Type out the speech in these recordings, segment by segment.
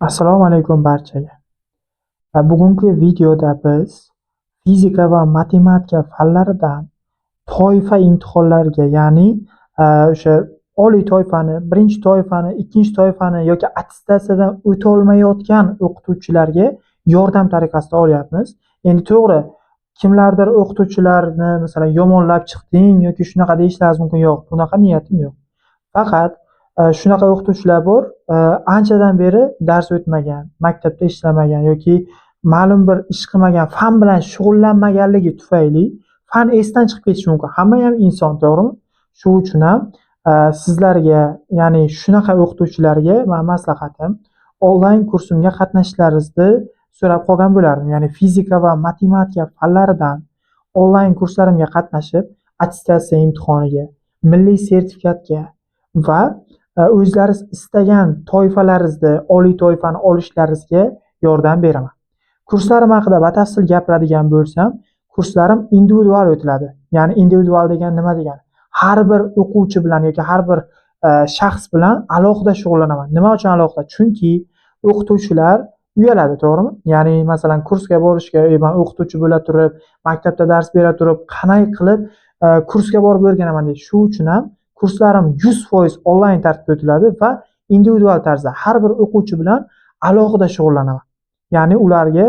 Assalomu alaykum barchaga. Bugungi videoda biz fizika va matematika fanlaridan toifa imtihonlariga, ya'ni o'sha oliy toifani, birinchi toifani, ikkinchi toifani yoki attestatsiyadan o'tolmayotgan o'qituvchilarga yordam tariqasida olyapmiz. Endi to'g'ri, kimlardir o'qituvchilarni masalan yomonlab chiqding yoki shunaqa deyishlari mumkin. Yo'q, bunaqa niyatim yo'q. Faqat shunaqa o'qituvchilar bor, anchadan beri dars o'tmagan, maktabda ishlamagan yoki ma'lum bir ish qilmagan, fan bilan shug'ullanmaganligi tufayli fan esdan chiqib ketishi mumkin. Hammayam inson, to'g'rimi? Shuning uchun ham sizlarga, ya'ni shunaqa o'qituvchilarga men maslahatim, onlayn kursimga qatnashishlaringizni so'rab qolgan bo'lardim. Ya'ni fizika va matematika fanlaridan onlayn kurslarimga qatnashib, attestatsiya imtihoniga, milliy sertifikatga va o'zlaringiz istagan toifalaringizni, oliy toifani olishlaringizga yordam beraman. Kurslarim haqida batafsil gapiradigan bo'lsam, kurslarim individual o'tiladi. Ya'ni individual degan nima degani? Har bir o'quvchi bilan yoki har bir shaxs bilan alohida shug'ullanaman. Nima uchun alohida? Chunki o'qituvchilar uyaladi, to'g'rimi? Ya'ni masalan kursga borishga, men o'qituvchi bo'la turib, maktabda dars bera turib, qanday qilib kursga borib o'rganaman deydi. Shuning uchun ham kurslarim 100% onlayn tartibda o'tiladi va individual tarzda har bir o'quvchi bilan alohida shug'ullanaman. Ya'ni ularga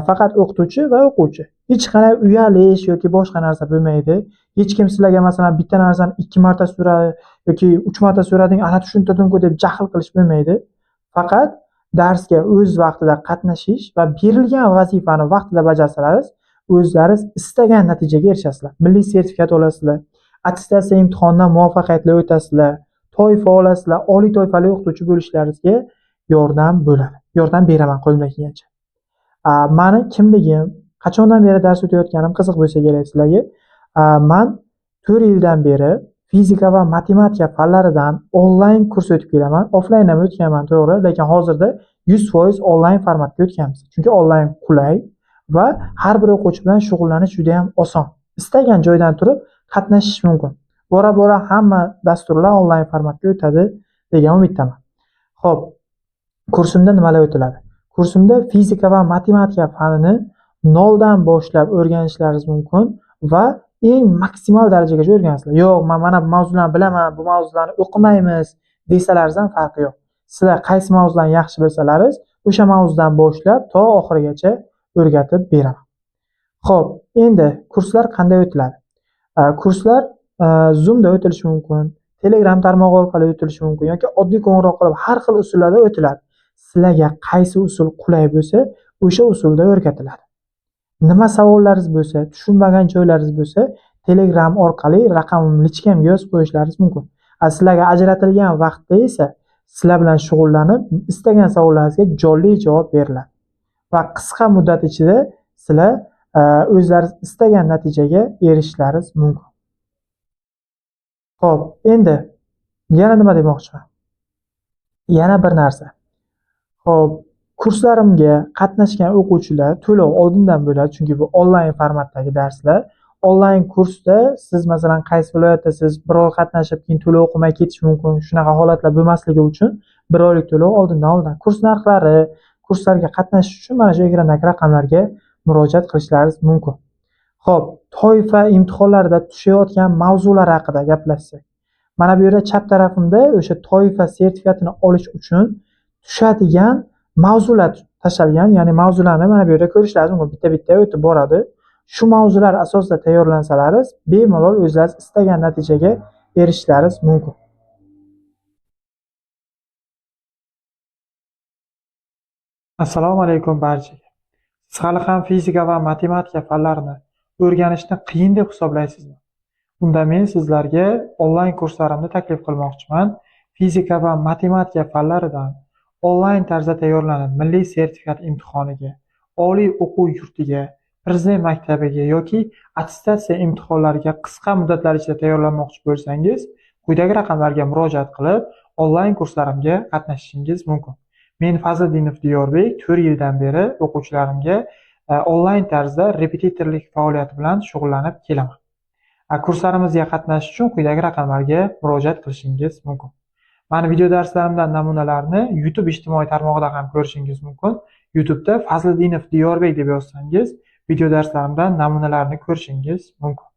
faqat o'qituvchi va o'quvchi. Hech qanday uyalish yoki boshqa narsa bo'lmaydi. Hech kim sizlarga masalan bitta narsani 2 marta so'radi yoki 3 marta so'rading, ana tushuntirdim-ku deb jahl qilish bo'lmaydi. Faqat darsga o'z vaqtida qatnashish va berilgan vazifani vaqtida bajarsalaringiz, o'zlaringiz istagan natijaga erishasizlar. Milliy sertifikat olasizlar. Attestatsiya imtihonidan muvaffaqiyatli o'tasizlar, toifa olasizlar, oliy toifali o'qituvchi bo'lishlaringizga yordam beraman qo'limdan kelgancha. Mani kimligim, qachondan beri dars o'tayotganim qiziq bo'lsa kerak sizlarga. Men 4 yildan beri fizika va matematika fanlaridan onlayn kurs o'tib kelaman. Offlayn ham o'tganman, to'g'ri, lekin hozirda 100% onlayn formatga o'tganmiz. Chunki onlayn qulay va har bir o'quvchi bilan shug'ullanish juda ham oson. Istagan joydan turib qatnashish mumkin. Bora-bora hamma dasturlar onlayn formatga o'tadi degan umiddaman. Xo'p, kursimda nimalar o'tiladi? Kursimda fizika va matematika fanini noldan boshlab o'rganishlaringiz mumkin va eng maksimal darajagacha o'rganasizlar. Yo'q, men mana bu mavzularni bilaman, bu mavzularni o'qimaymiz desalaringiz ham farqi yo'q. Sizlar qaysi mavzularni yaxshi bilsalaringiz, o'sha mavzudan boshlab to oxirigacha o'rgatib beraman. Xo'p, endi kurslar qanday o'tiladi? Kurslar Zoomda o'tilishi mumkin, Telegram tarmog'i orqali o'tilishi mumkin yoki oddiy qo'ng'iroq qilib har xil usullarda o'tiladi. Sizlarga qaysi usul qulay bo'lsa, o'sha usulda o'rgatiladi. Nima savollaringiz bo'lsa, tushunmagan joylaringiz bo'lsa, Telegram orqali raqamimni lichkamga yozib qo'yishlaringiz mumkin. Sizlarga ajratilgan vaqtda esa sizlar bilan shug'ullanib, istagan savollaringizga jonli javob beriladi. Va qisqa muddat ichida sizlar o'zlaringiz istagan natijaga erishishlaringiz mumkin. Xo'p, endi yana nima demoqchiman? Yana bir narsa. Xo'p, kurslarimga qatnashgan o'quvchilar to'lov oldindan bo'ladi, chunki bu onlayn formatdagi darslar. Onlayn kursda siz masalan qaysi viloyatdasiz, bir oy qatnashib keyin to'lov o'qimay ketish mumkin. Shunaqa holatlar bo'lmasligi uchun 1 oylik to'lov oldindan olinadi. Kurs narxlari, kurslarga qatnashish uchun mana shu ekrandagi raqamlarga murojaat qilishlaringiz mumkin. Xo'p, toifa imtihonlarida tushayotgan mavzular haqida gaplashsak. Mana bu yerda chap tarafimda o'sha toifa sertifikatini olish uchun tushadigan mavzular tashalgan, ya'ni mavzularni mana bu yerda ko'rishlaringiz mumkin. Bitta-bitta o'tib boradi. Shu mavzular asosida tayyorlansalaringiz, bemalol o'zlaringiz istagan natijaga erishishlaringiz mumkin. Assalomu alaykum barchaga. Siz hali ham fizika va matematika fanlarini o'rganishni qiyin deb hisoblaysizmi? Unda men sizlarga onlayn kurslarimni taklif qilmoqchiman. Fizika va matematika fanlaridan onlayn tarzda tayyorlanib, milliy sertifikat imtihoniga, oliy o'quv yurtiga, prezident maktabiga yoki attestatsiya imtihonlariga qisqa muddatlar ichida tayyorlanmoqchi bo'lsangiz, quyidagi raqamlarga murojaat qilib, onlayn kurslarimga qatnashishingiz mumkin. Men Fazliddinov Diyorbek 4 yildan beri o'quvchilarimga onlayn tarzda repetitorlik faoliyati bilan shug'ullanib kelaman. Kurslarimizga qatnashish uchun quyidagi raqamlarga murojaat qilishingiz mumkin. Mani video darslarimdan namunalarni YouTube ijtimoiy tarmog'ida ham ko'rishingiz mumkin. YouTube'da Fazliddinov Diyorbek deb yozsangiz, video darslarimdan namunalarni ko'rishingiz mumkin.